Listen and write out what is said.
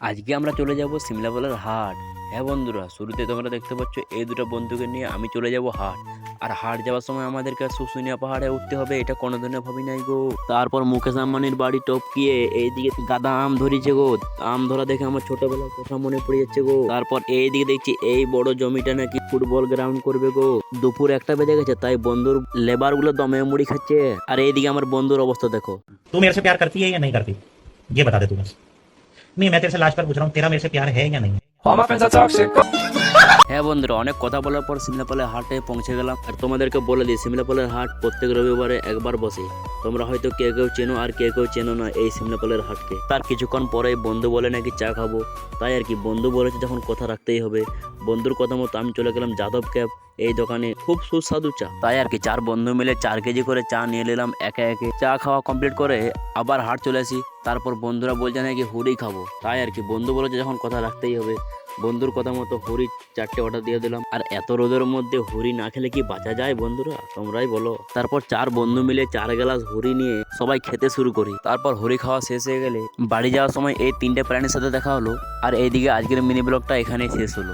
আজকে আমরা চলে যাব সিমলাপালের হাট। হ্যাঁ বন্ধুরা, শুরুতে তোমরা দেখতে পাচ্ছ এই দুটো বন্ধুকে নিয়ে আমি চলে যাব হাট। আর হাট যাওয়ার সময় আমাদেরকে শুশুনিয়া পাহাড়ে উঠতে হবে, এটা কোনোদিনও ভাবি নাই গো। তারপর মুকেশ আম্বানির বাড়ি টপকিয়ে এইদিকে গাদা আম ধরেছে গো। আম ধরা দেখে আমার ছোটবেলার কথা মনে পড়ে যাচ্ছে গো। তারপর এইদিকে দেখছি এই বড় জমিটা নাকি ফুটবল গ্রাউন্ড করবে গো। দুপুর 1টা বেজে গেছে, তাই বন্ধুর লেবার গুলো দমে মুড়ি খাচ্ছে। আর এইদিকে আমার বন্ধুর অবস্থা দেখো। तू मेरे से प्यार करती है या नहीं करती? ये बता दे तू बस। नहीं, मैं तेरे से लाज पर पूछ रहा हूँ, तेरा मेरे से प्यार है या नहीं? All my friends are toxic. হ্যাঁ বন্ধুরা, অনেক কথা বলার পর সিমলাপালের হাটে পৌঁছে গেলাম। আর তোমাদেরকে বলে দিই, সিমলাপালের হাট প্রত্যেক রবিবারে একবার বসে। তোমরা হয়তো কেউ কেউ চেনো আর কেউ কেউ চেনো না এই সিমলাপালের হাটকে। তার কিছুক্ষণ পরেই বন্ধু বলে নাকি চা খাবো, তাই আর কি বন্ধু বলেছে যখন কথা রাখতেই হবে। বন্ধুর কথা মতো আমি চলে গেলাম যাদব ক্যাব। এই দোকানে খুব সুস্বাদু চা, তাই আর কি 4 বন্ধু মিলে 4 কেজি করে চা নিয়ে নিলাম একে একে। চা খাওয়া কমপ্লিট করে আবার হাট চলে আসি। তারপর বন্ধুরা বলছে নাকি হুড়ি খাবো, তাই আর কি বন্ধু বলেছে যখন কথা রাখতেই হবে। বন্ধুর কথা মতো হুড়ি 4টে অর্ডার দিয়ে দিলাম। আর এত রোদের মধ্যে হুড়ি না খেলে কি বাঁচা যায় বন্ধুরা, তোমরাই বলো। তারপর 4 বন্ধু মিলে 4 গ্লাস হুড়ি নিয়ে সবাই খেতে শুরু করি। তারপর হুড়ি খাওয়া শেষ হয়ে গেলে বাড়ি যাওয়ার সময় এই 3টে প্রাণীর সাথে দেখা হলো। আর এইদিকে আজকের মিনি ব্লগটা এখানেই শেষ হলো।